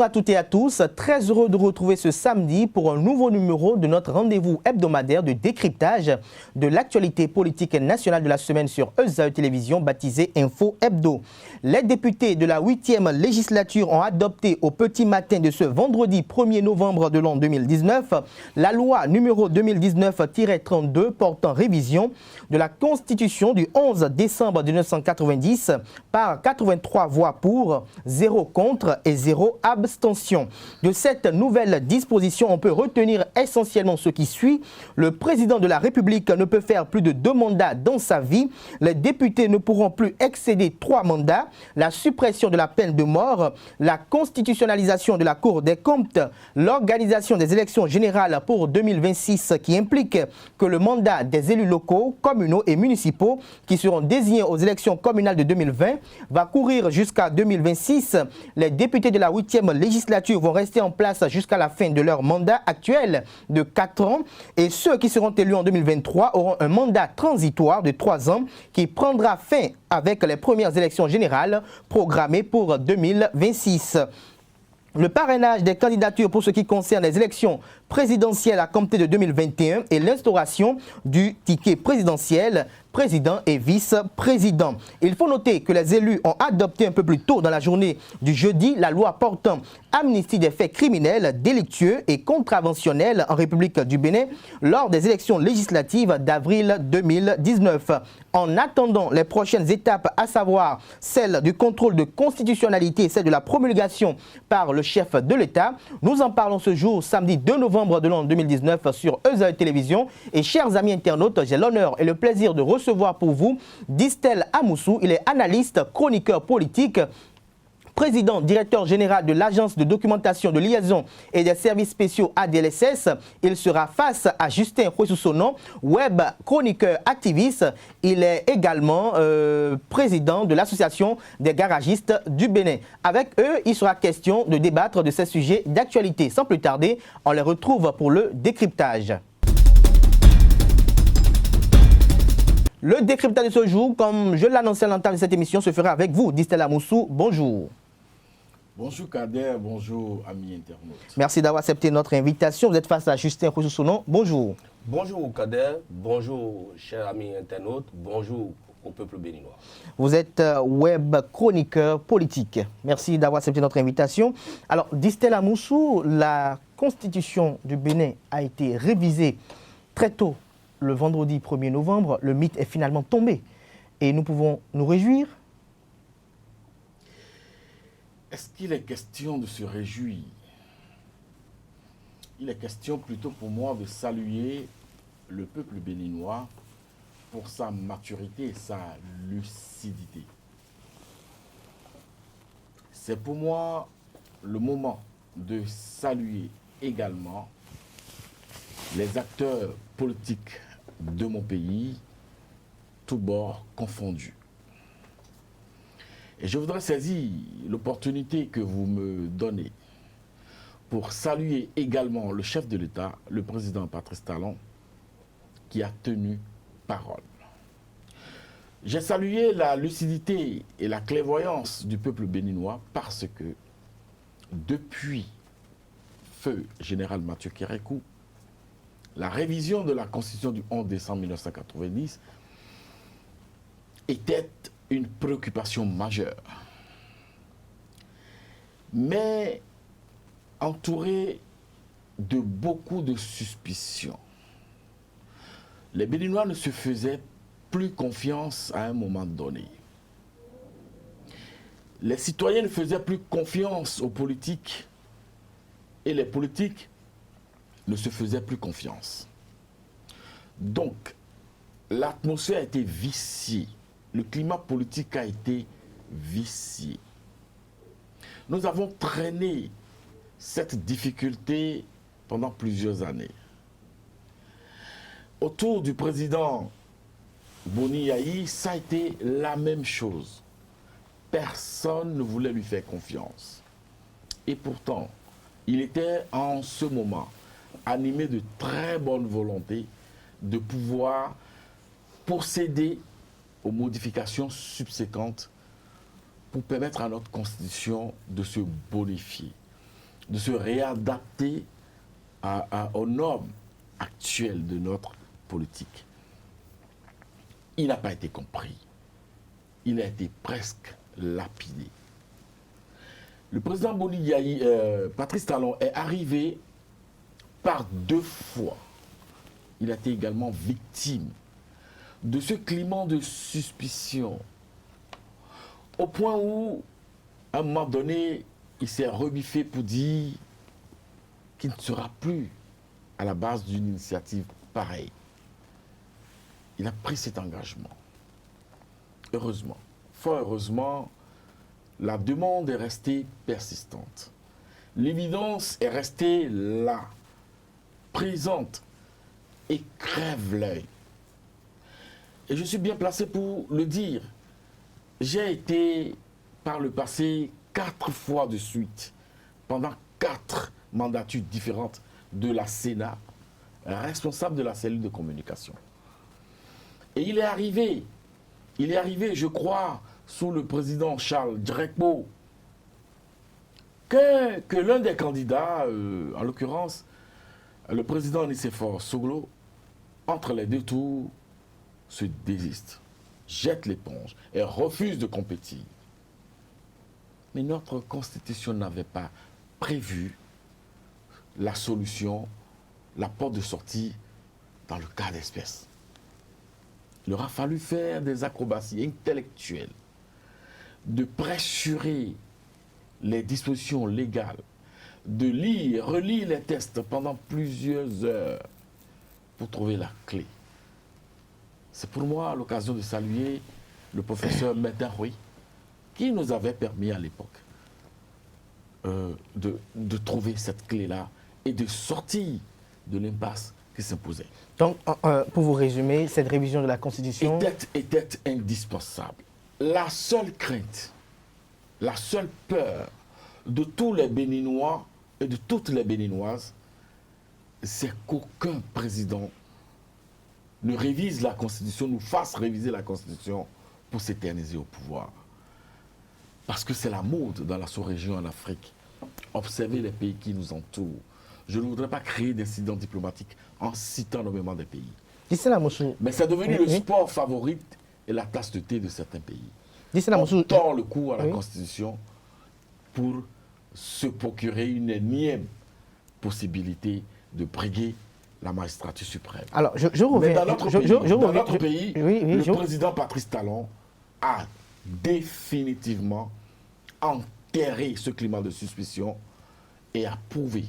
à toutes et à tous, très heureux de vous retrouver ce samedi pour un nouveau numéro de notre rendez-vous hebdomadaire de décryptage de l'actualité politique nationale de la semaine sur EZAE Télévision baptisé Info Hebdo. Les députés de la 8e législature ont adopté au petit matin de ce vendredi 1er novembre de l'an 2019 la loi numéro 2019-32 portant révision de la Constitution du 11 décembre 1990 par 83 voix pour, 0 contre et 0 abstention. De cette nouvelle disposition, on peut retenir essentiellement ce qui suit. Le président de la République ne peut faire plus de 2 mandats dans sa vie. Les députés ne pourront plus excéder 3 mandats. La suppression de la peine de mort, la constitutionnalisation de la Cour des comptes, l'organisation des élections générales pour 2026 qui implique que le mandat des élus locaux, communaux et municipaux qui seront désignés aux élections communales de 2020 va courir jusqu'à 2026. Les députés de la 8e législature vont rester en place jusqu'à la fin de leur mandat actuel de 4 ans et ceux qui seront élus en 2023 auront un mandat transitoire de 3 ans qui prendra fin avec les premières élections générales programmées pour 2026. Le parrainage des candidatures pour ce qui concerne les élections présidentielles à compter de 2021 et l'instauration du ticket présidentiel, président et vice-président. Il faut noter que les élus ont adopté un peu plus tôt dans la journée du jeudi la loi portant amnistie des faits criminels, délictueux et contraventionnels en République du Bénin lors des élections législatives d'avril 2019. En attendant les prochaines étapes, à savoir celle du contrôle de constitutionnalité et celle de la promulgation par le chef de l'État, nous en parlons ce jour, samedi 2 novembre de l'an 2019 sur EZAE Télévision. Et chers amis internautes, j'ai l'honneur et le plaisir de recevoir pour vous Distel Amoussou. Il est analyste, chroniqueur politique, président, directeur général de l'Agence de documentation de liaison et des services spéciaux ADLSS. Il sera face à Justin Khouessousonon, web chroniqueur activiste. Il est également président de l'Association des garagistes du Bénin. Avec eux, il sera question de débattre de ces sujets d'actualité. Sans plus tarder, on les retrouve pour le décryptage. Le décryptage de ce jour, comme je l'annonçais à l'entame de cette émission, se fera avec vous, Distel Amoussou. Bonjour. Bonjour Kader, bonjour amis internautes. Merci d'avoir accepté notre invitation. Vous êtes face à Justin Khouessousonon. Bonjour. Bonjour Kader, bonjour chers amis internautes, bonjour au peuple béninois. Vous êtes web chroniqueur politique. Merci d'avoir accepté notre invitation. Alors, Distel Amoussou, la Constitution du Bénin a été révisée très tôt, le vendredi 1er novembre. Le mythe est finalement tombé et nous pouvons nous réjouir. Est-ce qu'il est question de se réjouir? Il est question plutôt pour moi de saluer le peuple béninois pour sa maturité et sa lucidité. C'est pour moi le moment de saluer également les acteurs politiques de mon pays, tous bords confondus. Et je voudrais saisir l'opportunité que vous me donnez pour saluer également le chef de l'État, le président Patrice Talon, qui a tenu parole. J'ai salué la lucidité et la clairvoyance du peuple béninois parce que depuis feu général Mathieu Kérékou, la révision de la Constitution du 11 décembre 1990 était une préoccupation majeure, mais entourée de beaucoup de suspicions. Les Béninois ne se faisaient plus confiance à un moment donné. Les citoyens ne faisaient plus confiance aux politiques et les politiques ne se faisaient plus confiance. Donc, l'atmosphère a été viciée. Le climat politique a été vicié. Nous avons traîné cette difficulté pendant plusieurs années. Autour du président Boni Yahi, ça a été la même chose. Personne ne voulait lui faire confiance. Et pourtant, il était en ce moment animé de très bonne volonté de pouvoir procéder aux modifications subséquentes pour permettre à notre Constitution de se bonifier. de se réadapter aux normes actuelles de notre politique. Il n'a pas été compris. Il a été presque lapidé. Le président Patrice Talon est arrivé par 2 fois. Il a été également victime de ce climat de suspicion, au point où, à un moment donné, il s'est rebiffé pour dire qu'il ne sera plus à la base d'une initiative pareille. Il a pris cet engagement. Heureusement, fort heureusement, la demande est restée persistante. L'évidence est restée là, présente, et crève l'œil. Et je suis bien placé pour le dire. J'ai été, par le passé, 4 fois de suite, pendant 4 mandatures différentes de la Sénat, responsable de la cellule de communication. Et il est arrivé, je crois, sous le président Charles Drekbo, que l'un des candidats, en l'occurrence, le président Nicéphore Soglo, entre les 2 tours, se désiste, jette l'éponge et refuse de compétir. Mais notre Constitution n'avait pas prévu la solution, la porte de sortie dans le cas d'espèce. Il aura fallu faire des acrobaties intellectuelles, de pressurer les dispositions légales, de lire, relire les textes pendant plusieurs heures pour trouver la clé. C'est pour moi l'occasion de saluer le professeur Medaroui, qui nous avait permis à l'époque de trouver cette clé-là et de sortir de l'impasse qui s'imposait. Donc, pour vous résumer, cette révision de la Constitution était indispensable. La seule crainte, la seule peur de tous les Béninois et de toutes les Béninoises, c'est qu'aucun président ne révise la Constitution, nous fasse réviser la Constitution pour s'éterniser au pouvoir. Parce que c'est la mode dans la sous-région en Afrique. Observez les pays qui nous entourent. Je ne voudrais pas créer d'incidents diplomatiques en citant nommément des pays. Mais c'est devenu le sport favori et la tasse de thé de certains pays. On tord le cou à la Constitution pour se procurer une énième possibilité de briguer la magistrature suprême. Alors, je reviens. Mais dans notre pays, le président Patrice Talon a définitivement enterré ce climat de suspicion et a prouvé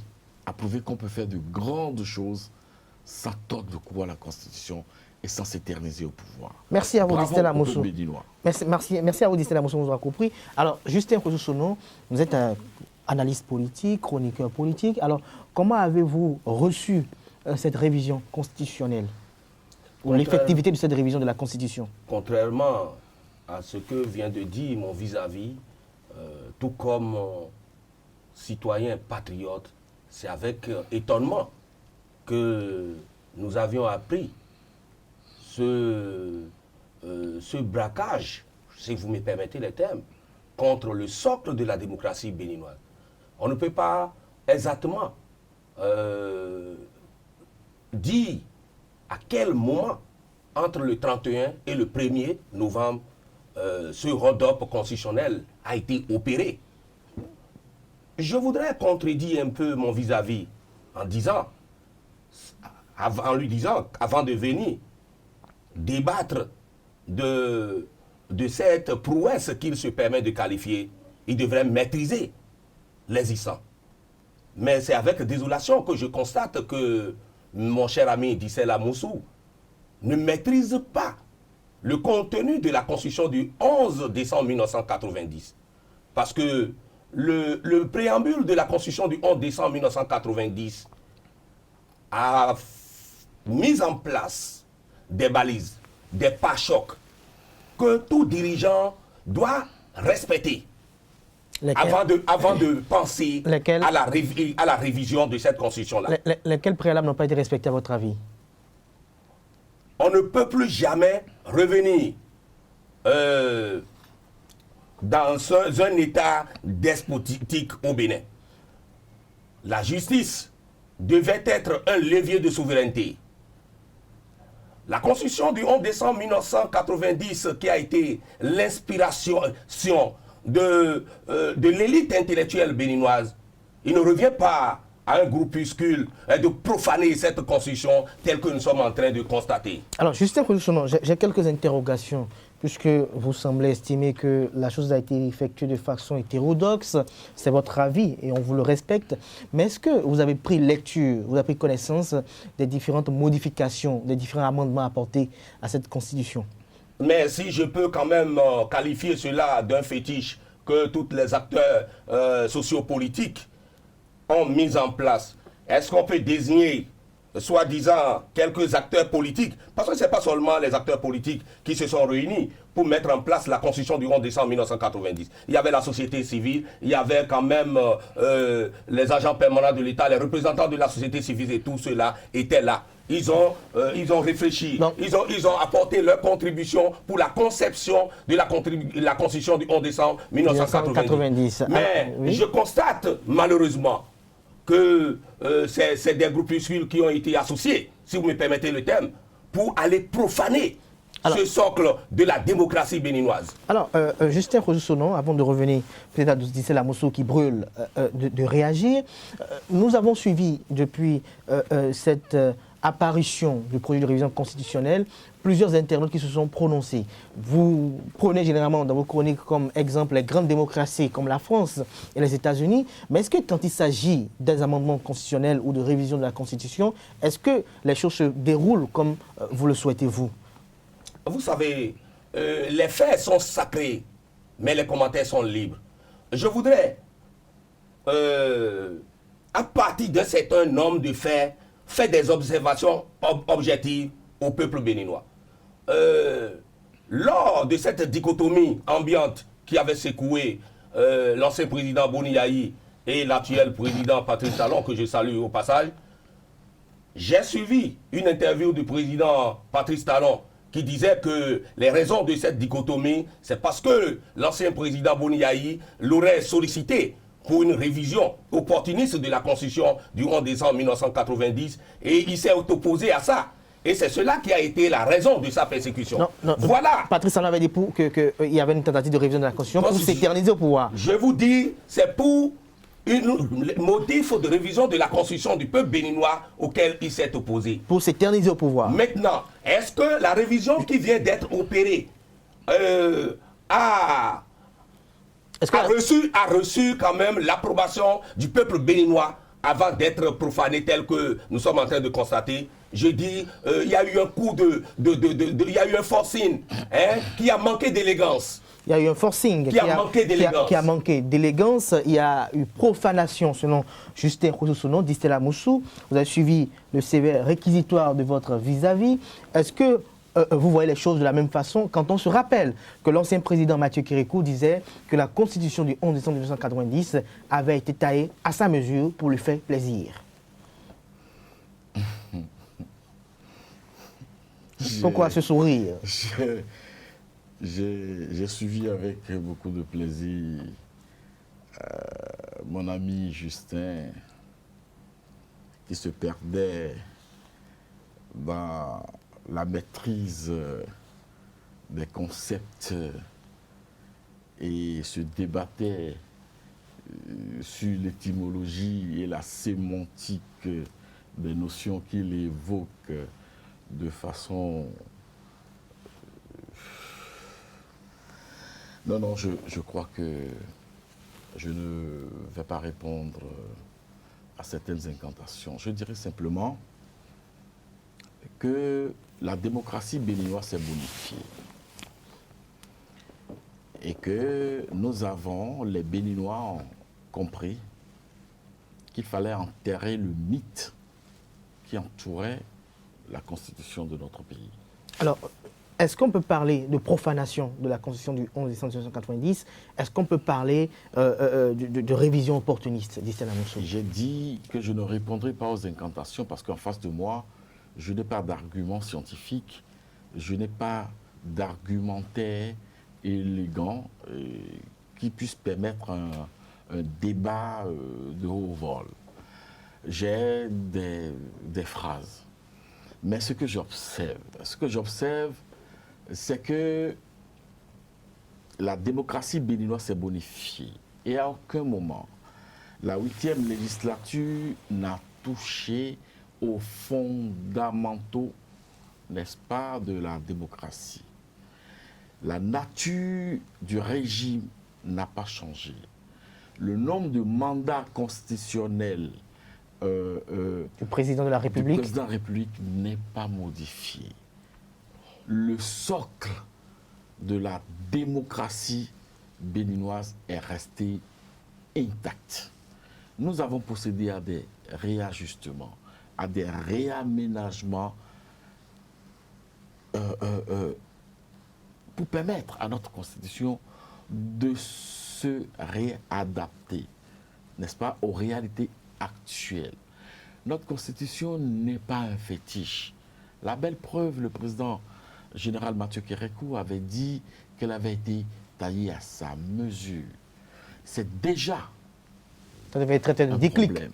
qu'on peut faire de grandes choses sans tordre le cou à la Constitution et sans s'éterniser au pouvoir. Merci à vous, Distel Moussou. Merci à vous, Distel Moussou, vous avez compris. Alors, Justin Kossosono, vous êtes un analyste politique, chroniqueur politique. Alors, comment avez-vous reçu cette révision constitutionnelle, ou l'effectivité de cette révision de la Constitution? Contrairement à ce que vient de dire mon vis-à-vis, tout comme citoyen patriote, c'est avec étonnement que nous avions appris ce braquage, si vous me permettez les termes, contre le socle de la démocratie béninoise. On ne peut pas exactement dire à quel moment, entre le 31 et le 1er novembre, ce hold-up constitutionnel a été opéré. Je voudrais contredire un peu mon vis-à-vis en lui disant, avant de venir débattre de cette prouesse qu'il se permet de qualifier, il devrait maîtriser l'existant. Mais c'est avec désolation que je constate que mon cher ami Distel Moussou ne maîtrise pas le contenu de la Constitution du 11 décembre 1990. Parce que le préambule de la Constitution du 11 décembre 1990 a mis en place des balises, des pare-chocs que tout dirigeant doit respecter avant de penser à la révision de cette Constitution-là. Lesquels préalables n'ont pas été respectés à votre avis? On ne peut plus jamais revenir dans un état despotique au Bénin. la justice devait être un levier de souveraineté. La Constitution du 11 décembre 1990, qui a été l'inspiration de l'élite intellectuelle béninoise, il ne revient pas à un groupuscule de profaner cette Constitution telle que nous sommes en train de constater. Alors, Justin Kousono, j'ai quelques interrogations, puisque vous semblez estimer que la chose a été effectuée de façon hétérodoxe. C'est votre avis et on vous le respecte. Mais est-ce que vous avez pris lecture, vous avez pris connaissance des différentes modifications, des différents amendements apportés à cette Constitution? Mais si je peux quand même qualifier cela d'un fétiche que tous les acteurs sociopolitiques ont mis en place, est-ce qu'on peut désigner, soi-disant, quelques acteurs politiques? Parce que ce n'est pas seulement les acteurs politiques qui se sont réunis pour mettre en place la Constitution du 11 décembre 1990. Il y avait la société civile, il y avait quand même les agents permanents de l'État, les représentants de la société civile et tout cela étaient là. Ils ont réfléchi, ils ont apporté leur contribution pour la conception de la Constitution du 11 décembre 1990. Mais oui, je constate malheureusement que c'est des groupuscules qui ont été associés, si vous me permettez le terme, pour aller profaner ce socle de la démocratie béninoise. Alors, Justin Kousono, avant de revenir peut-être à Dissela Mosso qui brûle de réagir, nous avons suivi depuis cette apparition du projet de révision constitutionnelle plusieurs internautes qui se sont prononcés. Vous prenez généralement dans vos chroniques comme exemple les grandes démocraties comme la France et les États-Unis, mais est-ce que quand il s'agit des amendements constitutionnels ou de révision de la Constitution, est-ce que les choses se déroulent comme vous le souhaitez vous? Vous savez, les faits sont sacrés, mais les commentaires sont libres. Je voudrais, à partir d'un certain nombre de faits, faire des observations objectives au peuple béninois. Lors de cette dichotomie ambiante qui avait secoué l'ancien président Boni Yayi et l'actuel président Patrice Talon, que je salue au passage, j'ai suivi une interview du président Patrice Talon qui disait que les raisons de cette dichotomie, c'est parce que l'ancien président Boni Yayi l'aurait sollicité pour une révision opportuniste de la Constitution du 11 décembre 1990 et il s'est opposé à ça. Et c'est cela qui a été la raison de sa persécution. Voilà. Patrice Talon avait dit qu'il y avait une tentative de révision de la Constitution pour s'éterniser au pouvoir. Je vous dis, c'est pour un motif de révision de la Constitution du peuple béninois auquel il s'est opposé. Pour s'éterniser au pouvoir. Maintenant, est-ce que la révision qui vient d'être opérée a reçu quand même l'approbation du peuple béninois avant d'être profané tel que nous sommes en train de constater? Je dis, il y a eu un coup il y a eu un forcing qui a manqué d'élégance. Il y a eu un forcing qui a manqué d'élégance. Il y a eu profanation, selon Justin Kousono, Dissela Mosso. Vous avez suivi le sévère réquisitoire de votre vis-à-vis. Est-ce que vous voyez les choses de la même façon quand on se rappelle que l'ancien président Mathieu Kérékou disait que la Constitution du 11 décembre 1990 avait été taillée à sa mesure pour lui faire plaisir? Pourquoi ce sourire? J'ai suivi avec beaucoup de plaisir mon ami Justin qui se perdait dans la maîtrise des concepts et se débattait sur l'étymologie et la sémantique des notions qu'il évoque de façon... Non, je crois que je ne vais pas répondre à certaines incantations. Je dirais simplement que la démocratie béninoise s'est bonifiée et que les Béninois ont compris qu'il fallait enterrer le mythe qui entourait la constitution de notre pays. Alors, est-ce qu'on peut parler de profanation de la Constitution du 11 décembre 1990? Est-ce qu'on peut parler de révision opportuniste, Dissela Mosso? J'ai dit que je ne répondrai pas aux incantations parce qu'en face de moi, je n'ai pas d'argument scientifique, je n'ai pas d'argumentaire élégant qui puisse permettre un débat de haut vol. j'ai des phrases. Mais ce que j'observe, c'est que la démocratie béninoise s'est bonifiée. Et à aucun moment, la 8e législature n'a touché aux fondamentaux, n'est-ce pas, de la démocratie. La nature du régime n'a pas changé. Le nombre de mandats constitutionnels du président de la République n'est pas modifié. Le socle de la démocratie béninoise est resté intact. Nous avons procédé à des réajustements, à des réaménagements pour permettre à notre Constitution de se réadapter, n'est-ce pas, aux réalités actuelles. Notre Constitution n'est pas un fétiche. La belle preuve, le président général Mathieu Kérékou avait dit qu'elle avait été taillée à sa mesure. C'est déjà ça devait être un déclic. Problème.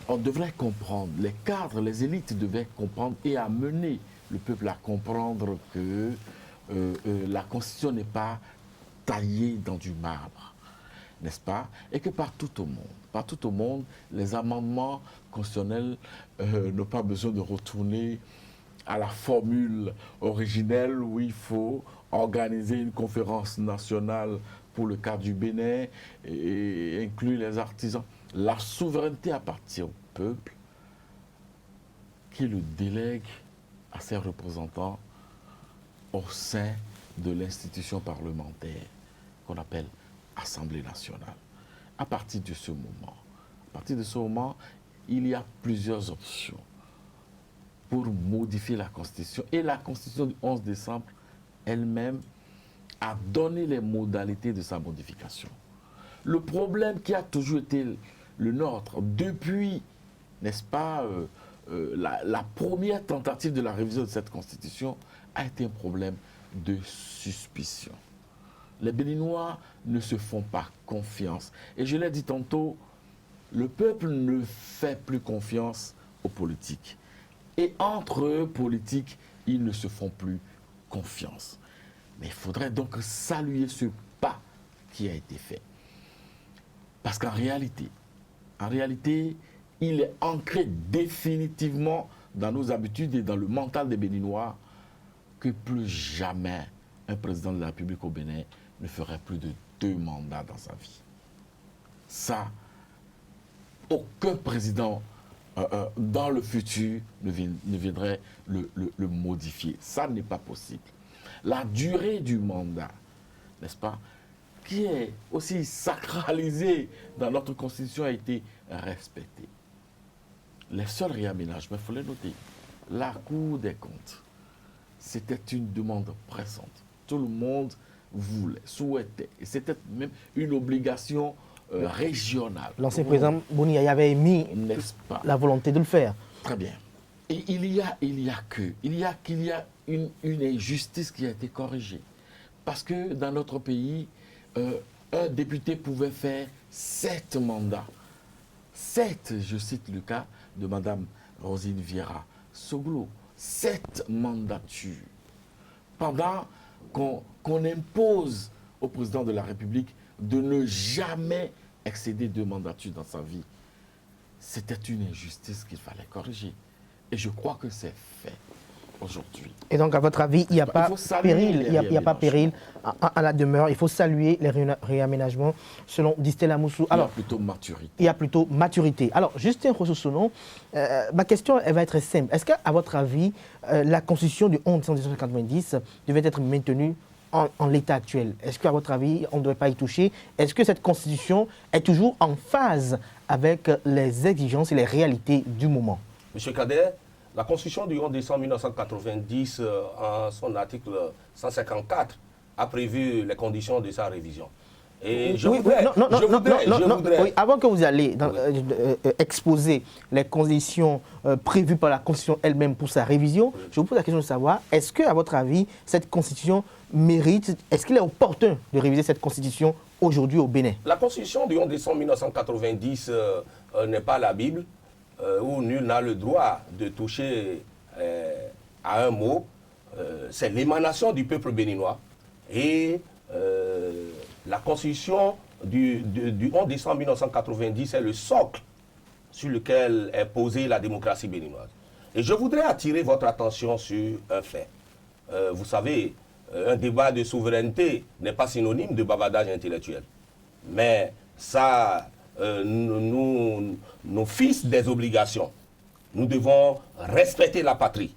On devrait comprendre, les cadres, les élites devaient comprendre et amener le peuple à comprendre que la Constitution n'est pas taillée dans du marbre, n'est-ce pas? Et que partout au monde, les amendements constitutionnels n'ont pas besoin de retourner à la formule originelle où il faut organiser une conférence nationale pour le cas du Bénin et inclure les artisans. La souveraineté appartient au peuple qui le délègue à ses représentants au sein de l'institution parlementaire qu'on appelle Assemblée nationale. À partir de ce moment, il y a plusieurs options pour modifier la Constitution. Et la Constitution du 11 décembre elle-même a donné les modalités de sa modification. Le problème qui a toujours été le nôtre depuis, n'est-ce pas, la première tentative de la révision de cette Constitution a été un problème de suspicion. Les Béninois ne se font pas confiance. Et je l'ai dit tantôt, le peuple ne fait plus confiance aux politiques. Et entre eux, politiques, ils ne se font plus confiance. Mais il faudrait donc saluer ce pas qui a été fait. Parce qu'en réalité, il est ancré définitivement dans nos habitudes et dans le mental des Béninois que plus jamais un président de la République au Bénin ne ferait plus de 2 mandats dans sa vie. Ça, aucun président dans le futur ne viendrait le modifier. Ça n'est pas possible. La durée du mandat, n'est-ce pas, qui est aussi sacralisée dans notre Constitution, a été respectée. Les seuls réaménagements, il faut les noter. La Cour des comptes, c'était une demande pressante. Tout le monde voulait, souhaitait. Et c'était même une obligation régionale. L'ancien président Boni avait émis la volonté de le faire. Très bien. Et il y a une injustice qui a été corrigée. Parce que dans notre pays, un député pouvait faire 7 mandats. 7, je cite le cas de Mme Rosine Vieira Soglo. 7 mandatures. Pendant qu'on impose au président de la République de ne jamais excéder 2 mandatures dans sa vie. C'était une injustice qu'il fallait corriger. Et je crois que c'est fait aujourd'hui. Et donc, à votre avis, il n'y a pas péril, il y a pas péril à la demeure. Il faut saluer les réaménagements selon Distella Moussou. Alors, il y a plutôt maturité. Il y a plutôt maturité. Alors, Justin Rossosonon, ma question elle va être simple. Est-ce qu'à votre avis, la Constitution du 11 décembre 1990 devait être maintenue en l'état actuel? Est-ce qu'à votre avis, on ne devrait pas y toucher? Est-ce que cette Constitution est toujours en phase avec les exigences et les réalités du moment? Monsieur Kader, la Constitution du 11 décembre 1990, en son article 154, a prévu les conditions de sa révision. Et je voudrais... Avant que vous alliez exposer les conditions prévues par la Constitution elle-même pour sa révision, je vous pose la question de savoir, est-ce qu'à votre avis, cette Constitution mérite, est-ce qu'il est opportun de réviser cette Constitution aujourd'hui au Bénin? La Constitution du 11 décembre 1990 n'est pas la Bible, où nul n'a le droit de toucher à un mot. C'est l'émanation du peuple béninois. Et la constitution du 11 décembre 1990 est le socle sur lequel est posée la démocratie béninoise. Et je voudrais attirer votre attention sur un fait. Vous savez, un débat de souveraineté n'est pas synonyme de bavardage intellectuel. Mais ça nous fixe des obligations. Nous devons respecter la patrie.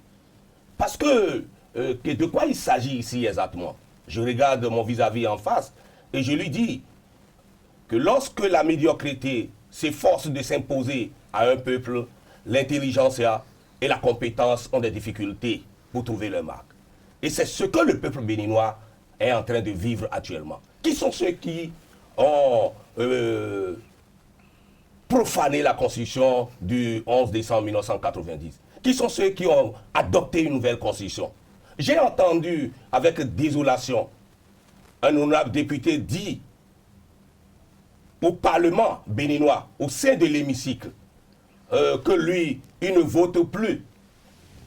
Parce que de quoi il s'agit ici exactement? Je regarde mon vis-à-vis en face et je lui dis que lorsque la médiocrité s'efforce de s'imposer à un peuple, l'intelligence et la compétence ont des difficultés pour trouver leur marque. Et c'est ce que le peuple béninois est en train de vivre actuellement. Qui sont ceux qui ont profané la constitution du 11 décembre 1990? Qui sont ceux qui ont adopté une nouvelle constitution? J'ai entendu avec désolation un honorable député dire au Parlement béninois, au sein de l'hémicycle, que lui, il ne vote plus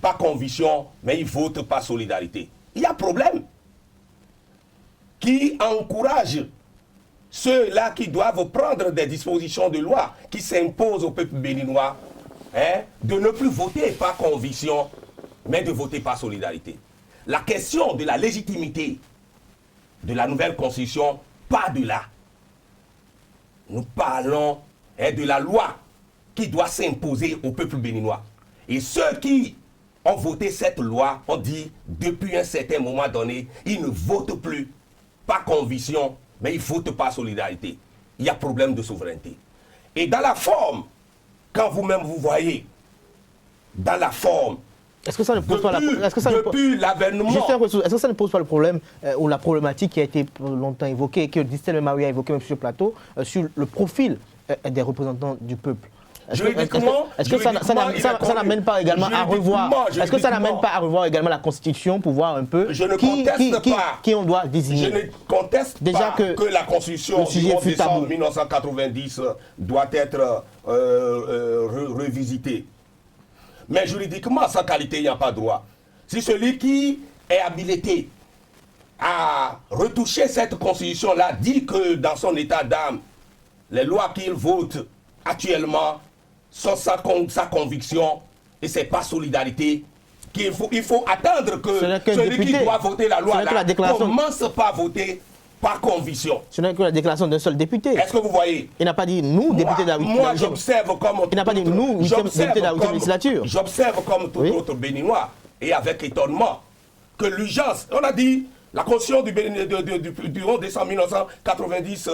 par conviction, mais il vote par solidarité. Il y a problème. Qui encourage ceux-là qui doivent prendre des dispositions de loi qui s'imposent au peuple béninois, de ne plus voter par conviction, mais de voter par solidarité. La question de la légitimité de la nouvelle constitution, pas de là. Nous parlons de la loi qui doit s'imposer au peuple béninois. Et ceux qui ont voté cette loi ont dit, depuis un certain moment donné, ils ne votent plus par conviction, mais ils votent par solidarité. Il y a problème de souveraineté. Et dans la forme, quand vous-même vous voyez, dans la forme, est-ce que ça ne pose pas depuis l'avènement. Est-ce que ça ne pose pas le problème ou la problématique qui a été longtemps évoquée, que Distel Marie a évoqué même sur le plateau, sur le profil des représentants du peuple? Est-ce que ça n'amène pas également à revoir? Est-ce que ça n'amène pas à revoir également la Constitution pour voir un peu qui on doit désigner? Je ne conteste pas que la Constitution du 11 décembre 1990 doit être revisitée. Mais juridiquement, sans qualité, il n'y a pas droit. Si celui qui est habilité à retoucher cette constitution-là dit que dans son état d'âme, les lois qu'il vote actuellement sont sa conviction et c'est pas solidarité, il faut attendre que celui qui doit voter la loi là commence par voter par conviction. Ce n'est que la déclaration d'un seul député. Est-ce que vous voyez? Il n'a pas dit nous, députés de la 8e législature. Moi, j'observe comme... Il n'a pas dit nous, députés de la 8e législature. J'observe comme tout autre Béninois, et avec étonnement, que l'urgence, on a dit, la constitution du 11 décembre 1990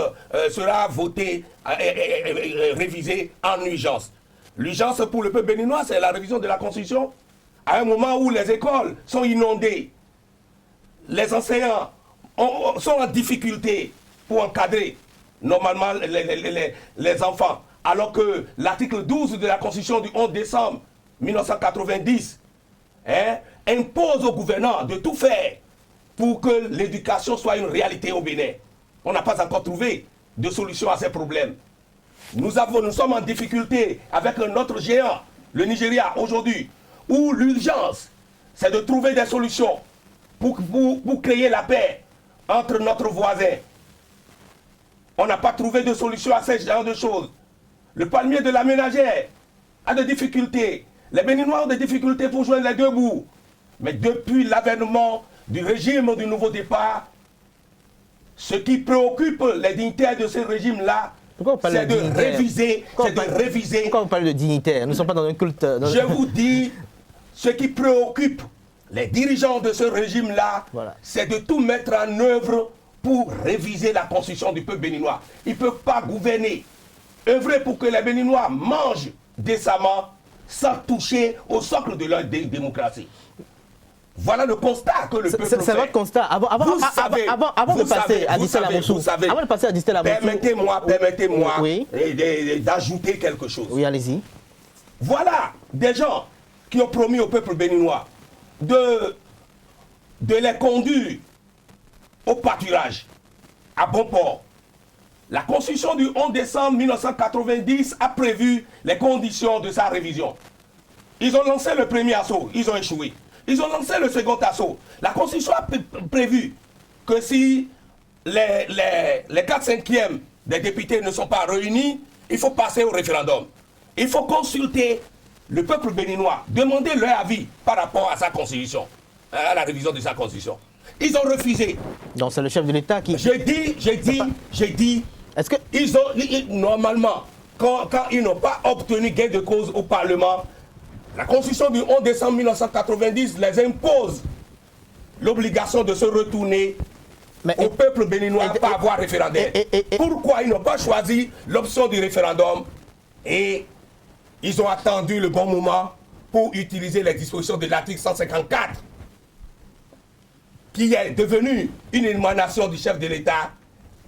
sera votée, révisée en urgence. L'urgence pour le peuple béninois, c'est la révision de la constitution à un moment où les écoles sont inondées, les enseignants sont en difficulté pour encadrer normalement les enfants, alors que l'article 12 de la Constitution du 11 décembre 1990 impose au gouvernement de tout faire pour que l'éducation soit une réalité au Bénin. On n'a pas encore trouvé de solution à ces problèmes. Nous sommes en difficulté avec notre géant, le Nigeria, aujourd'hui, où l'urgence, c'est de trouver des solutions pour créer la paix entre notre voisin. On n'a pas trouvé de solution à ce genre de choses. Le palmier de la ménagère a des difficultés. Les Béninois ont des difficultés pour joindre les deux bouts. Mais depuis l'avènement du régime du nouveau départ, ce qui préoccupe les dignitaires de ce régime-là, c'est de réviser. Pourquoi vous parlez de dignitaires? Nous ne sommes pas dans un culte. Je vous dis, ce qui préoccupe les dirigeants de ce régime-là, c'est de tout mettre en œuvre pour réviser la constitution du peuple béninois. Ils ne peuvent pas gouverner, œuvrer pour que les Béninois mangent décemment sans toucher au socle de leur démocratie. Voilà le constat que le peuple fait. C'est votre constat. Avant de passer à Distel Amossou, permettez-moi d'ajouter quelque chose. Oui, allez-y. Voilà des gens qui ont promis au peuple béninois de les conduire au pâturage, à bon port. La Constitution du 11 décembre 1990 a prévu les conditions de sa révision. Ils ont lancé le premier assaut, ils ont échoué. Ils ont lancé le second assaut. La Constitution a prévu que si les 4/5e des députés ne sont pas réunis, il faut passer au référendum. Il faut consulter le peuple béninois, demander leur avis par rapport à sa constitution, à la révision de sa constitution. Ils ont refusé. Donc c'est le chef de l'État qui... J'ai dit, Est-ce que... normalement, quand ils n'ont pas obtenu gain de cause au Parlement, la Constitution du 11 décembre 1990 les impose l'obligation de se retourner au peuple béninois par voie référendaire. Pourquoi ils n'ont pas choisi l'option du référendum et ils ont attendu le bon moment pour utiliser les dispositions de l'article 154 qui est devenu une émanation du chef de l'État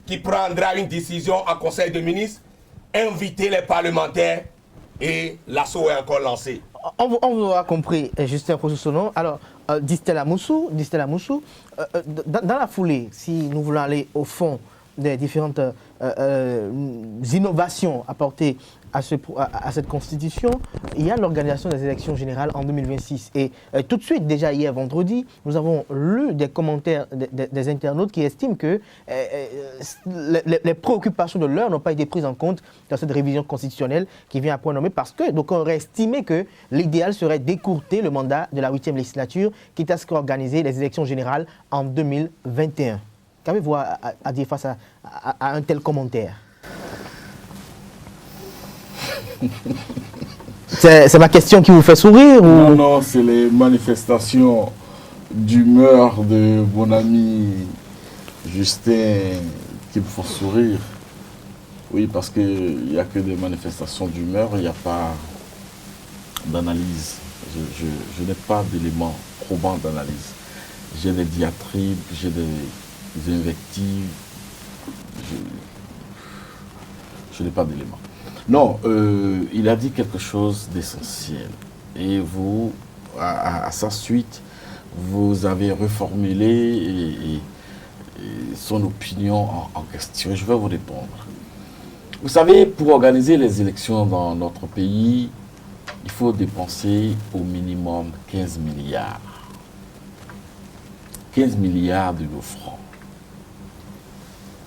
qui prendra une décision en Conseil de ministres, inviter les parlementaires et l'assaut est encore lancé. On vous aura compris, Justin Kossosono. Alors, Distella Moussou, dans la foulée, si nous voulons aller au fond des différentes innovations apportées à cette constitution, il y a l'organisation des élections générales en 2026. Et tout de suite, déjà hier vendredi, nous avons lu des commentaires des internautes qui estiment que les préoccupations de l'heure n'ont pas été prises en compte dans cette révision constitutionnelle qui vient à point nommé parce que donc on aurait estimé que l'idéal serait d'écourter le mandat de la 8e législature, quitte à ce qu'organiser les élections générales en 2021. Qu'avez-vous à dire face à un tel commentaire? C'est ma question qui vous fait sourire ou... Non, non, c'est les manifestations d'humeur de mon ami Justin qui me font sourire. Oui, parce qu'il n'y a que des manifestations d'humeur, il n'y a pas d'analyse. Je n'ai pas d'éléments probants d'analyse. J'ai des diatribes, j'ai des invectives. Je n'ai pas d'éléments. Non, il a dit quelque chose d'essentiel. Et vous, à sa suite, vous avez reformulé son opinion en question. Je vais vous répondre. Vous savez, pour organiser les élections dans notre pays, il faut dépenser au minimum 15 milliards. 15 milliards de nos francs.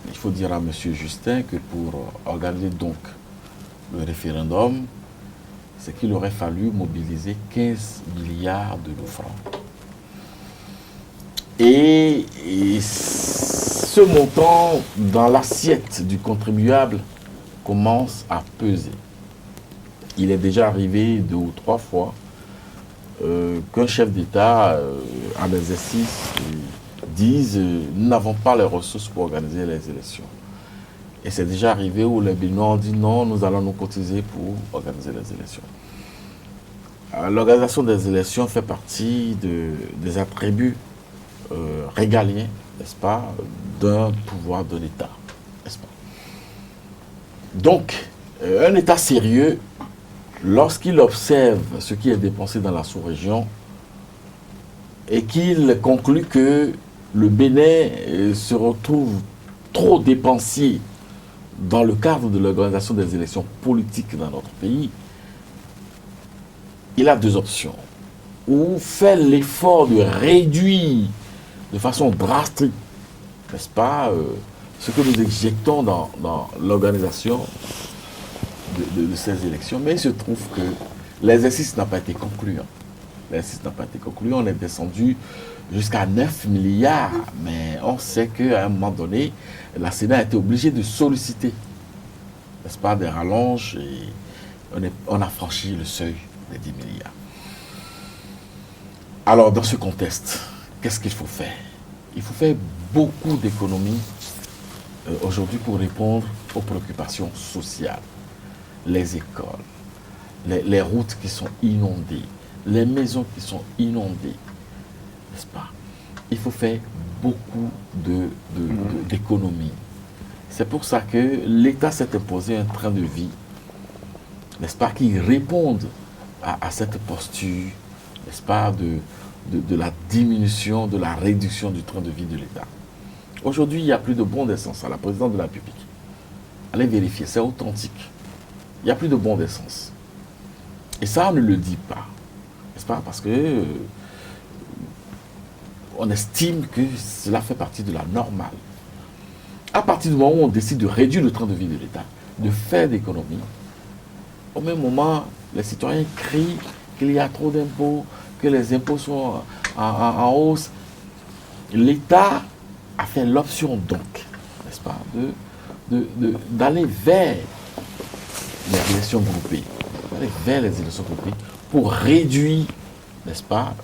Il faut dire à M. Justin que pour organiser donc le référendum, c'est qu'il aurait fallu mobiliser 15 milliards de nos francs. Et ce montant dans l'assiette du contribuable commence à peser. Il est déjà arrivé 2 ou 3 fois qu'un chef d'État en exercice dise nous n'avons pas les ressources pour organiser les élections. Et c'est déjà arrivé où les Béninois ont dit non, nous allons nous cotiser pour organiser les élections. L'organisation des élections fait partie des attributs régaliens, n'est-ce pas, d'un pouvoir de l'État, n'est-ce pas. Donc, un État sérieux, lorsqu'il observe ce qui est dépensé dans la sous-région et qu'il conclut que le Bénin se retrouve trop dépensier dans le cadre de l'organisation des élections politiques dans notre pays, il a 2 options. Ou faire l'effort de réduire de façon drastique, n'est-ce pas, ce que nous injectons dans l'organisation de ces élections. Mais il se trouve que l'exercice n'a pas été concluant. L'exercice n'a pas été concluant. On est descendu jusqu'à 9 milliards. Mais on sait qu'à un moment donné, la Sénat a été obligée de solliciter, n'est-ce pas, des rallonges et on a franchi le seuil des 10 milliards. Alors, dans ce contexte, qu'est-ce qu'il faut faire? Il faut faire beaucoup d'économies aujourd'hui pour répondre aux préoccupations sociales. Les écoles, les routes qui sont inondées, les maisons qui sont inondées, n'est-ce pas? Il faut faire beaucoup d'économies. C'est pour ça que l'État s'est imposé un train de vie, n'est-ce pas, qui réponde à cette posture, n'est-ce pas, de la diminution, de la réduction du train de vie de l'État. Aujourd'hui, il n'y a plus de bon d'essence à la présidente de la République. allez vérifier, c'est authentique. Il n'y a plus de bon d'essence. Et ça, on ne le dit pas. N'est-ce pas? Parce que on estime que cela fait partie de la normale. À partir du moment où on décide de réduire le train de vie de l'État, de faire d'économies, au même moment, les citoyens crient qu'il y a trop d'impôts, que les impôts sont en hausse. L'État a fait l'option donc, n'est-ce pas, d'aller vers les élections groupées, pour réduire, n'est-ce pas,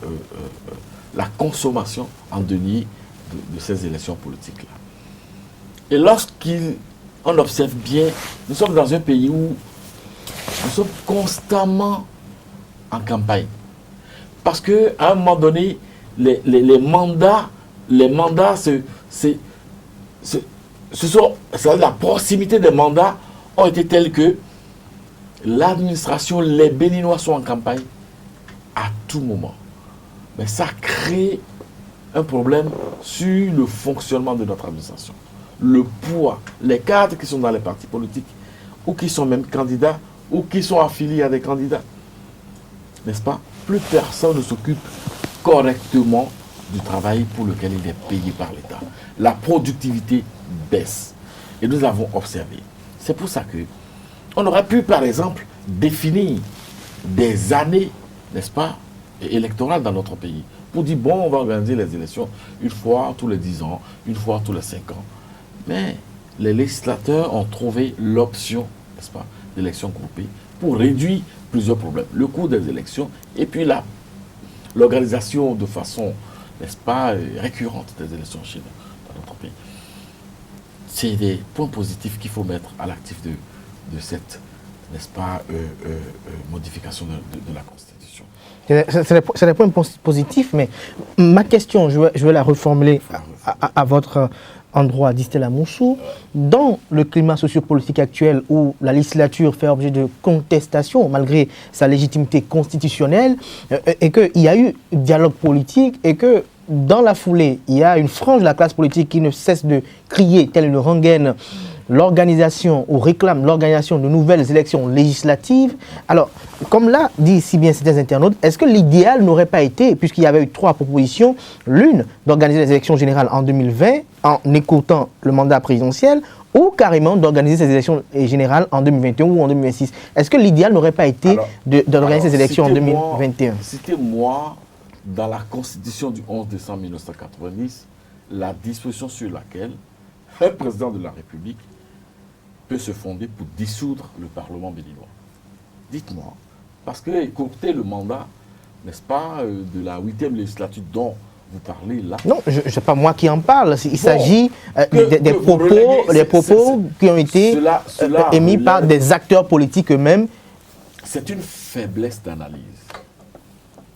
la consommation en deniers de ces élections politiques-là. Et lorsqu'on observe bien, nous sommes dans un pays où nous sommes constamment en campagne. Parce qu'à un moment donné, les mandats, la proximité des mandats ont été tels que l'administration, les Béninois sont en campagne à tout moment. Mais ça crée un problème sur le fonctionnement de notre administration. Le poids, les cadres qui sont dans les partis politiques, ou qui sont même candidats, ou qui sont affiliés à des candidats, n'est-ce pas? Plus personne ne s'occupe correctement du travail pour lequel il est payé par l'État. La productivité baisse. Et nous avons observé. C'est pour ça que on aurait pu, par exemple, définir des années, n'est-ce pas, électorales dans notre pays. Pour dire, bon, on va organiser les élections une fois tous les 10 ans, une fois tous les 5 ans. Mais les législateurs ont trouvé l'option, n'est-ce pas, d'élections groupées pour réduire plusieurs problèmes. Le coût des élections et puis l'organisation de façon, n'est-ce pas, récurrente des élections chez nous, dans notre pays. C'est des points positifs qu'il faut mettre à l'actif de cette, n'est-ce pas, modification de la Constitution. C'est des points positifs, mais ma question, je vais la reformuler à votre endroit, Distella Moussou. Dans le climat sociopolitique actuel où la législature fait objet de contestation malgré sa légitimité constitutionnelle, et qu'il y a eu dialogue politique, et que dans la foulée, il y a une frange de la classe politique qui ne cesse de crier, telle une rengaine, l'organisation ou réclame l'organisation de nouvelles élections législatives. Alors, comme l'a dit si bien certains internautes, est-ce que l'idéal n'aurait pas été, puisqu'il y avait eu 3 propositions, l'une d'organiser les élections générales en 2020 en écoutant le mandat présidentiel, ou carrément d'organiser ces élections générales en 2021 ou en 2026? Est-ce que l'idéal n'aurait pas été d'organiser ces élections en 2021? C'était moi, dans la Constitution du 11 décembre 1990, la disposition sur laquelle un président de la République peut se fonder pour dissoudre le Parlement béninois. Dites-moi, parce que écourter le mandat, n'est-ce pas, de la 8e législature dont vous parlez là. Non, je sais pas moi qui en parle. Il s'agit des propos qui ont été émis par des acteurs politiques eux-mêmes. C'est une faiblesse d'analyse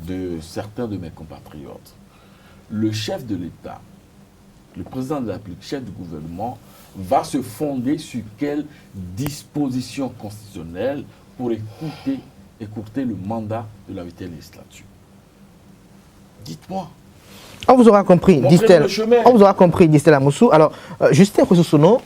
de certains de mes compatriotes. Le chef de l'État, le président de la République, chef du gouvernement, va se fonder sur quelle disposition constitutionnelle pour écourter le mandat de la 8e législature? Dites-moi. On vous aura compris, Distella Moussou. Alors, Justin Koussousono,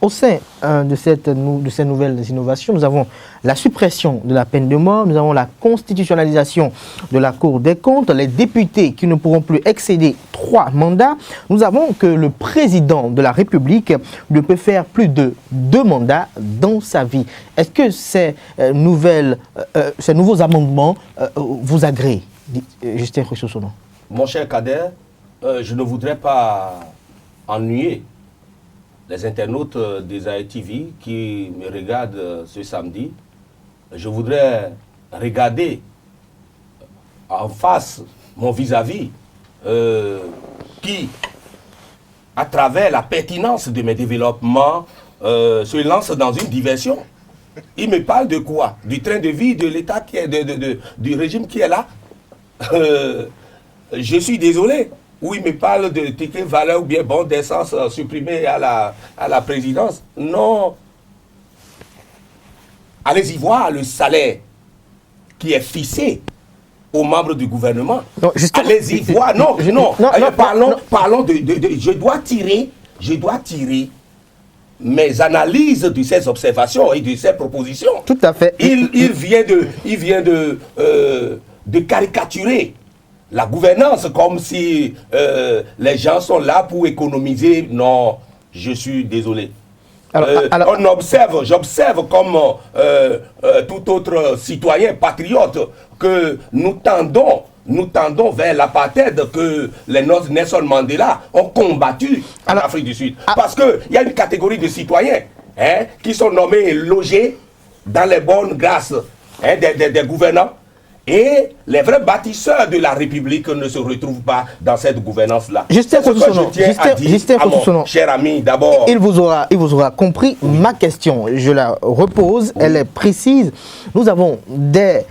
au sein de ces nouvelles innovations, nous avons la suppression de la peine de mort, nous avons la constitutionnalisation de la Cour des comptes, les députés qui ne pourront plus excéder 3 mandats. Nous avons que le président de la République ne peut faire plus de 2 mandats dans sa vie. Est-ce que ces nouveaux amendements vous agréent, Justin Koussousono? Mon cher Kader, je ne voudrais pas ennuyer les internautes des AETV qui me regardent ce samedi. Je voudrais regarder en face mon vis-à-vis qui, à travers la pertinence de mes développements, se lance dans une diversion. Il me parle de quoi? Du train de vie de l'État, du régime qui est là. Je suis désolé. Où il me parle de ticket valeur ou bien bon d'essence supprimé à la présidence. Non. Allez-y voir le salaire qui est fixé aux membres du gouvernement. Allez-y voir. Parlons de... Je dois tirer mes analyses de ces observations et de ces propositions. Tout à fait. Il vient de caricaturer la gouvernance comme si les gens sont là pour économiser. Non, je suis désolé. J'observe comme tout autre citoyen patriote que nous tendons vers l'apartheid que les Nelson Mandela ont combattu en Afrique du Sud. Parce qu'il y a une catégorie de citoyens qui sont nommés et logés dans les bonnes grâces des gouvernants. Et les vrais bâtisseurs de la République ne se retrouvent pas dans cette gouvernance-là. Justin Kossosono, cher ami, d'abord. Il vous aura compris ma question. Je la repose, elle est précise. Nous avons des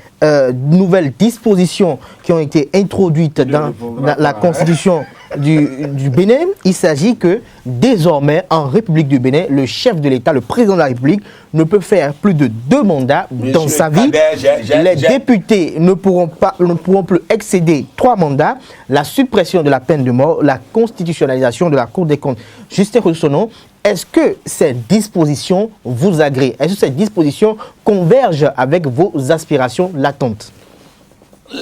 nouvelles dispositions qui ont été introduites dans la constitution du Bénin. Il s'agit que désormais, en République du Bénin, le chef de l'État, le président de la République, ne peut faire plus de 2 mandats dans sa vie. Les députés ne pourront plus excéder 3 mandats. La suppression de la peine de mort, la constitutionnalisation de la Cour des comptes. Justin Kossosono, est-ce que ces dispositions vous agréent? Est-ce que ces dispositions convergent avec vos aspirations latentes?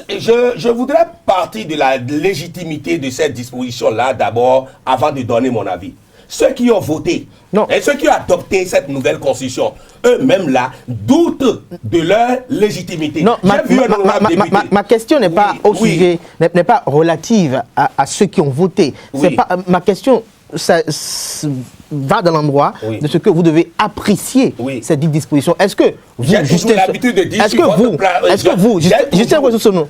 Je voudrais partir de la légitimité de cette disposition-là d'abord, avant de donner mon avis. Ceux qui ont voté et ceux qui ont adopté cette nouvelle constitution, eux-mêmes là, doutent de leur légitimité. Non, ma question n'est pas au sujet, n'est pas relative à ceux qui ont voté. C'est pas ma question. Ça va dans l'endroit de ce que vous devez apprécier cette disposition. Est-ce que vous, Justin Kossosono,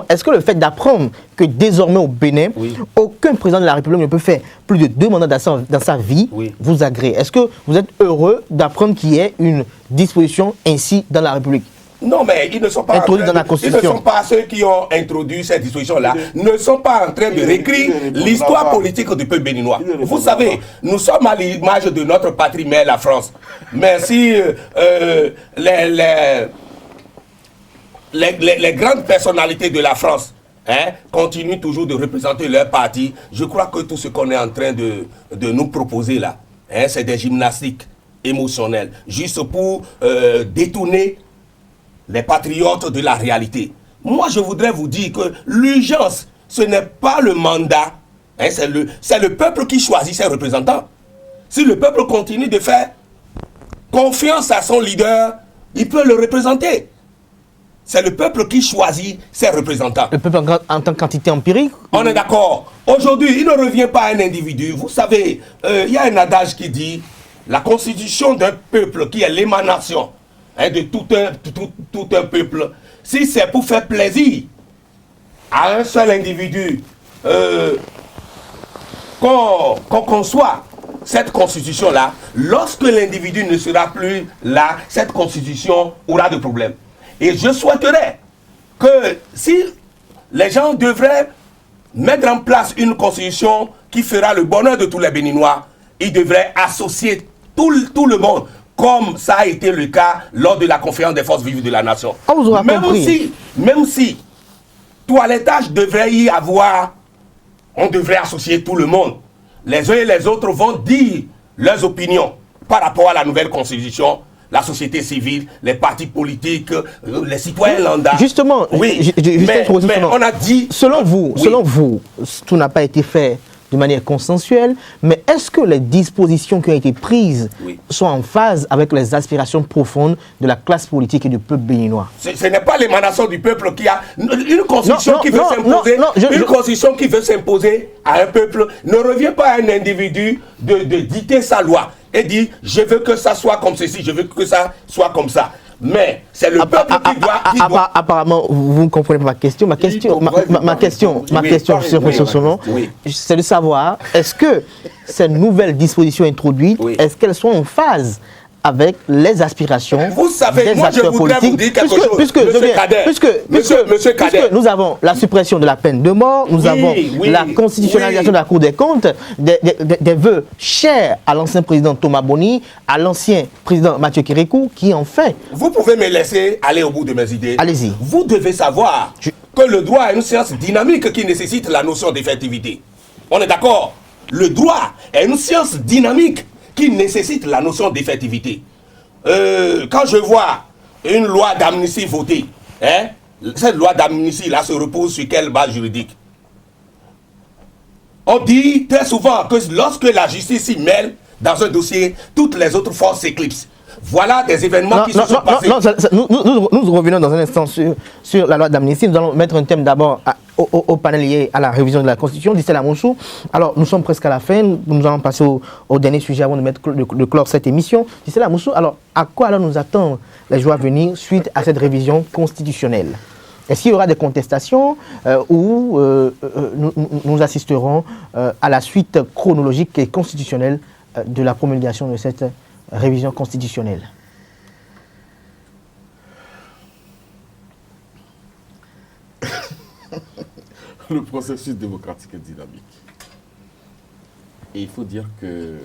est-ce que le fait d'apprendre que désormais au Bénin, aucun président de la République ne peut faire plus de 2 mandats dans sa vie, vous agrée? Est-ce que vous êtes heureux d'apprendre qu'il y ait une disposition ainsi dans la République? Non, mais ils ne sont pas introduits dans la Constitution. Ils ne sont pas ceux qui ont introduit cette disposition-là, ne sont pas en train de réécrire l'histoire politique du peuple béninois. Vous savez, nous sommes à l'image de notre patrie mère, la France. Mais si les grandes personnalités de la France continuent toujours de représenter leur parti, je crois que tout ce qu'on est en train de nous proposer là, c'est des gymnastiques émotionnelles, juste pour détourner les patriotes de la réalité. Moi, je voudrais vous dire que l'urgence, ce n'est pas le mandat, c'est le peuple qui choisit ses représentants. Si le peuple continue de faire confiance à son leader, il peut le représenter. C'est le peuple qui choisit ses représentants. Le peuple en tant qu'entité empirique? On est d'accord. Aujourd'hui, il ne revient pas à un individu. Vous savez, il y a un adage qui dit la constitution d'un peuple qui est l'émanation de tout un peuple, si c'est pour faire plaisir à un seul individu qu'on conçoit cette constitution-là, lorsque l'individu ne sera plus là, cette constitution aura de problèmes. Et je souhaiterais que si les gens devraient mettre en place une constitution qui fera le bonheur de tous les Béninois, ils devraient associer tout le monde, comme ça a été le cas lors de la conférence des forces vives de la nation. Même si toilettage devrait y avoir, on devrait associer tout le monde. Les uns et les autres vont dire leurs opinions par rapport à la nouvelle constitution, la société civile, les partis politiques, les citoyens lambda. Justement, oui, mais on a dit... Selon vous, tout n'a pas été fait de manière consensuelle, mais est-ce que les dispositions qui ont été prises sont en phase avec les aspirations profondes de la classe politique et du peuple béninois? Ce n'est pas l'émanation du peuple qui a une constitution qui veut s'imposer. Une constitution qui veut s'imposer à un peuple ne revient pas à un individu de dicter sa loi et dire je veux que ça soit comme ceci, je veux que ça soit comme ça. Mais c'est le peuple qui doit... Apparemment, vous ne comprenez pas ma question. Ma question, c'est de savoir, est-ce que ces nouvelles dispositions introduites, est-ce qu'elles sont en phase avec les aspirations vous savez, des acteurs politiques, puisque nous avons la suppression de la peine de mort, nous avons la constitutionnalisation de la Cour des comptes, des vœux chers à l'ancien président Thomas Boni, à l'ancien président Mathieu Kérékou, qui en fait... Vous pouvez me laisser aller au bout de mes idées. Allez-y. Vous devez savoir que le droit a une science dynamique qui nécessite la notion d'effectivité. On est d'accord? Le droit est une science dynamique qui nécessite la notion d'effectivité. Quand je vois une loi d'amnistie votée, hein, cette loi d'amnistie là se repose sur quelle base juridique? On dit très souvent que lorsque la justice s'y mêle dans un dossier, toutes les autres forces s'éclipsent. Voilà des événements qui se sont passés. Nous revenons dans un instant sur la loi d'amnistie. Nous allons mettre un thème d'abord au panel lié à la révision de la Constitution. Distella Moussou. Alors, nous sommes presque à la fin. Nous allons passer au dernier sujet avant de clore cette émission. Distella Moussou, alors, à quoi alors nous attend les jours à venir suite à cette révision constitutionnelle? Est-ce qu'il y aura des contestations ou nous assisterons à la suite chronologique et constitutionnelle de la promulgation de cette révision constitutionnelle? Le processus démocratique est dynamique. Et il faut dire que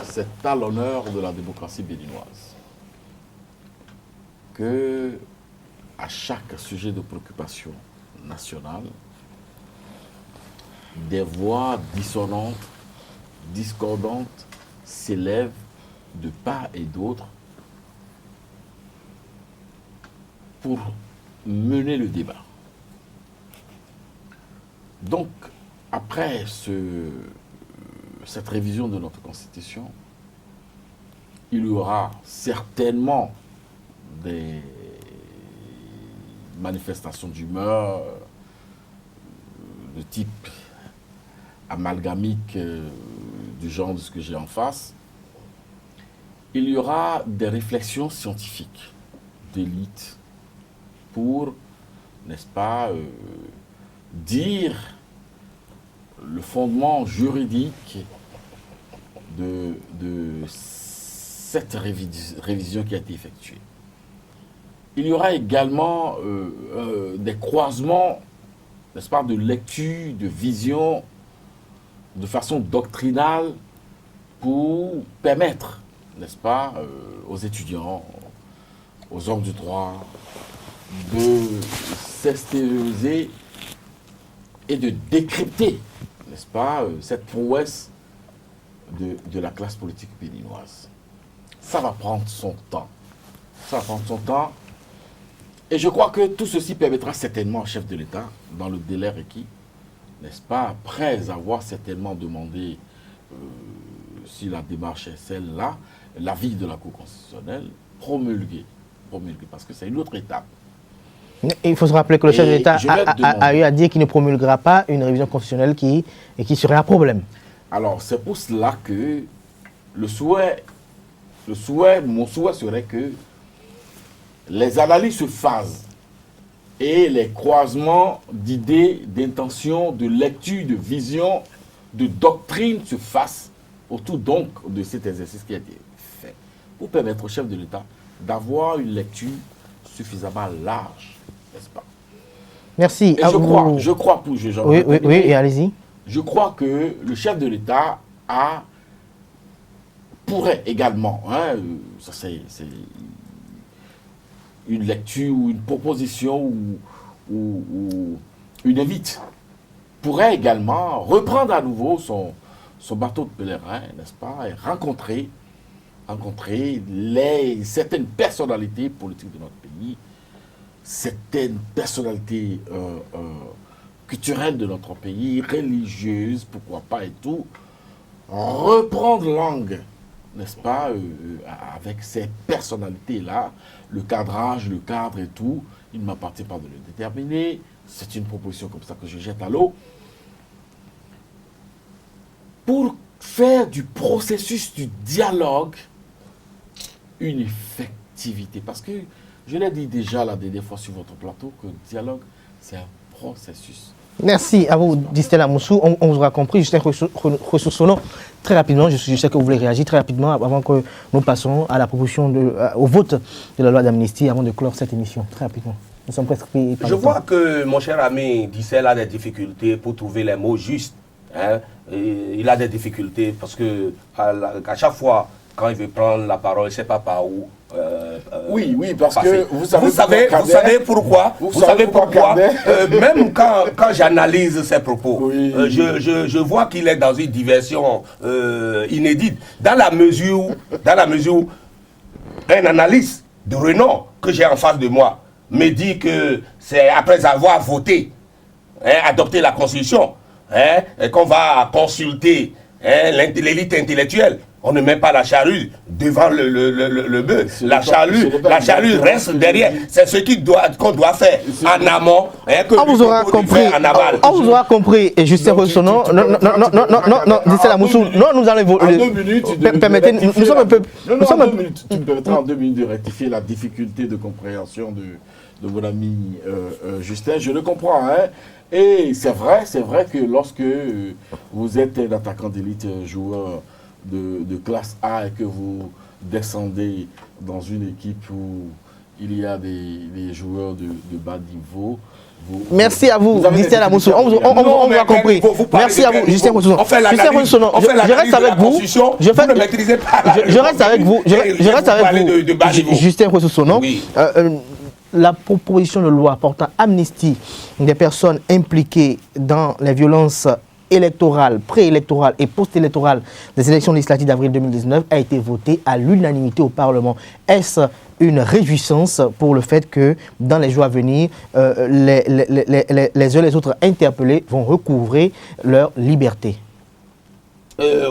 c'est à l'honneur de la démocratie béninoise que, à chaque sujet de préoccupation nationale, des voix dissonantes, discordantes s'élèvent de part et d'autre pour mener le débat. Donc, après cette révision de notre Constitution, il y aura certainement des manifestations d'humeur de type amalgamique du genre de ce que j'ai en face. Il y aura des réflexions scientifiques d'élite pour, n'est-ce pas, dire le fondement juridique de cette révision qui a été effectuée. Il y aura également des croisements, n'est-ce pas, de lecture, de vision, de façon doctrinale pour permettre, n'est-ce pas, aux étudiants, aux hommes du droit, de s'extérioriser et de décrypter, n'est-ce pas, cette prouesse de la classe politique béninoise. Ça va prendre son temps. Ça va prendre son temps. Et je crois que tout ceci permettra certainement au chef de l'État, dans le délai requis, n'est-ce pas, après avoir certainement demandé, si la démarche est celle-là, l'avis de la Cour constitutionnelle, promulguer, parce que c'est une autre étape. Il faut se rappeler que le chef de l'État a eu à dire qu'il ne promulguera pas une révision constitutionnelle qui serait un problème. Alors, c'est pour cela que mon souhait serait que les analyses se fassent et les croisements d'idées, d'intentions, de lecture, de vision, de doctrine se fassent autour donc de cet exercice qui a été fait pour permettre au chef de l'État d'avoir une lecture suffisamment large. N'est-ce pas? Merci. Et je crois, pour oui, et allez-y. Je crois que le chef de l'État pourrait également, ça c'est une lecture ou une proposition ou une invite, pourrait également reprendre à nouveau son bateau de pèlerin, n'est-ce pas, et rencontrer certaines personnalités politiques de notre pays, certaines personnalités culturelles de notre pays, religieuses, pourquoi pas et tout, reprendre langue, n'est-ce pas, avec ces personnalités-là, le cadrage, le cadre et tout, il ne m'appartient pas de le déterminer, c'est une proposition comme ça que je jette à l'eau, pour faire du processus du dialogue une effectivité. Parce que je l'ai dit déjà la dernière fois sur votre plateau que le dialogue, c'est un processus. Merci à vous, Distella Moussou. On vous aura compris. Justin Ressourcenon, très rapidement, je sais que vous voulez réagir très rapidement avant que nous passions à la proposition au vote de la loi d'amnistie avant de clore cette émission. Très rapidement. Nous sommes presque pris par Je le temps. vois que mon cher ami Distella a des difficultés pour trouver les mots justes. Hein. Il a des difficultés parce que à chaque fois quand il veut prendre la parole, je ne sais pas par où. Oui, parce passer. que vous savez pourquoi. Vous savez pourquoi. Même quand j'analyse ses propos, je vois qu'il est dans une diversion inédite. Dans la mesure où un analyste de renom que j'ai en face de moi me dit que c'est après avoir voté, adopté la Constitution, qu'on va consulter l'élite intellectuelle. On ne met pas la charrue devant le bœuf. La charrue reste derrière. C'est ce qu'on doit faire en amont. On vous aura compris. On vous aura compris. Et Justin Ressonant. Non, Distel Amoussou. Non, nous allons évoluer. En 2 minutes, permettez, nous sommes un peu. Tu me permettras en 2 minutes de rectifier la difficulté de compréhension de mon ami Justin. Je le comprends, Et c'est vrai que lorsque vous êtes un attaquant d'élite, joueur de classe A et que vous descendez dans une équipe où il y a des joueurs de bas niveau. Merci à vous, Distel Amoussou. On vous a compris. Merci à vous, Justin Ressonant. Je reste avec vous. Je reste avec vous. Je reste avec vous, Justin Ressonant. La proposition de loi portant amnistie des personnes impliquées dans les violences électorales, préélectorales et post-électorales des élections législatives d'avril 2019 a été votée à l'unanimité au Parlement. Est-ce une réjouissance pour le fait que dans les jours à venir, les uns et les autres interpellés vont recouvrer leur liberté?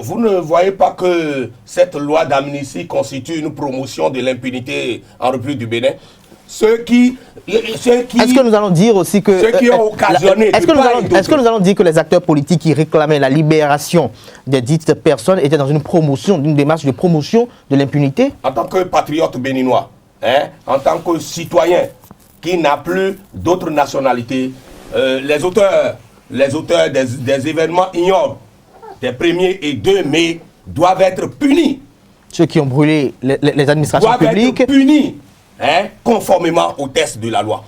Vous ne voyez pas que cette loi d'amnistie constitue une promotion de l'impunité en République du Bénin? Est-ce que nous allons dire aussi que ceux qui ont occasionné est-ce que nous allons dire que les acteurs politiques qui réclamaient la libération des dites personnes étaient dans une démarche de promotion de l'impunité? En tant que patriote béninois, en tant que citoyen qui n'a plus d'autre nationalité, les auteurs des événements ignobles des 1er et 2 mai doivent être punis. Ceux qui ont brûlé les administrations publiques doivent être punis. Conformément au texte de la loi.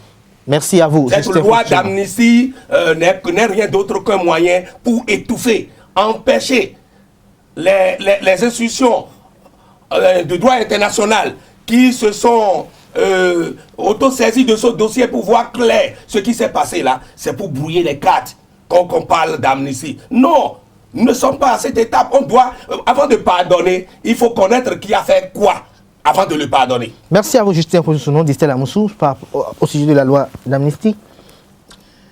Merci à vous. Cette loi d'amnistie n'est rien d'autre qu'un moyen pour étouffer, empêcher les institutions de droit international qui se sont auto-saisies de ce dossier pour voir clair ce qui s'est passé là. C'est pour brouiller les cartes quand on parle d'amnistie. Non, nous ne sommes pas à cette étape. On doit, avant de pardonner, il faut connaître qui a fait quoi avant de le pardonner. Merci à vous, Justin Ressonant, Distel Amoussou, au sujet de la loi d'amnistie.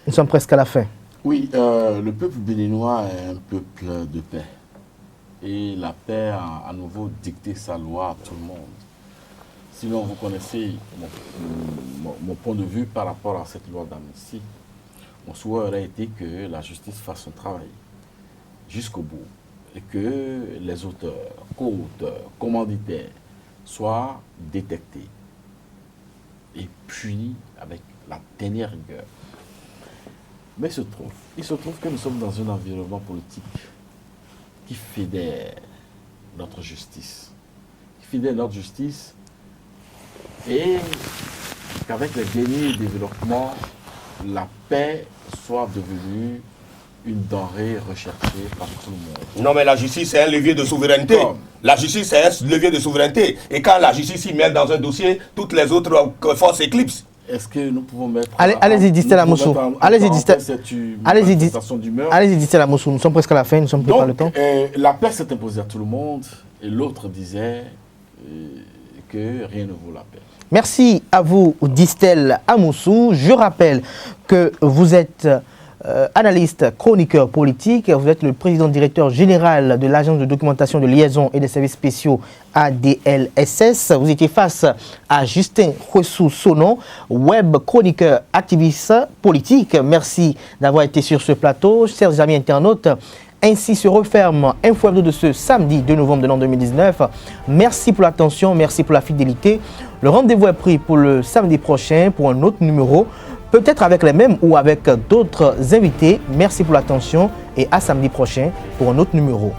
Nous sommes presque à la fin. Oui, le peuple béninois est un peuple de paix. Et la paix a à nouveau dicté sa loi à tout le monde. Sinon, vous connaissez mon point de vue par rapport à cette loi d'amnistie. Mon souhait aurait été que la justice fasse son travail jusqu'au bout. Et que les auteurs, co-auteurs, commanditaires, soient détectés et punis avec la dernière rigueur. Mais il se trouve que nous sommes dans un environnement politique qui fédère notre justice. Et qu'avec les derniers développements, la paix soit devenue une denrée recherchée par tout le monde. Non, mais la justice, c'est un levier de souveraineté. La justice, c'est un levier de souveraineté. Et quand la justice s'y mêle dans un dossier, toutes les autres forces éclipsent. Est-ce que nous pouvons mettre... Allez-y, Distel Amoussou. Allez-y, Distel Amoussou. Nous sommes presque à la fin, nous sommes plus par le temps. La paix s'est imposée à tout le monde. Et l'autre disait que rien ne vaut la paix. Merci à vous, Distel Amoussou. Je rappelle que vous êtes... analyste, chroniqueur politique, vous êtes le président directeur général de l'agence de documentation de liaison et des services spéciaux ADLSS. Vous étiez face à Justin Ressonant, web chroniqueur activiste politique. Merci d'avoir été sur ce plateau. Chers amis internautes, ainsi se referme Info Hebdo de ce samedi 2 novembre de l'an 2019. Merci pour l'attention, merci pour la fidélité. Le rendez-vous est pris pour le samedi prochain pour un autre numéro. Peut-être avec les mêmes ou avec d'autres invités. Merci pour l'attention et à samedi prochain pour un autre numéro.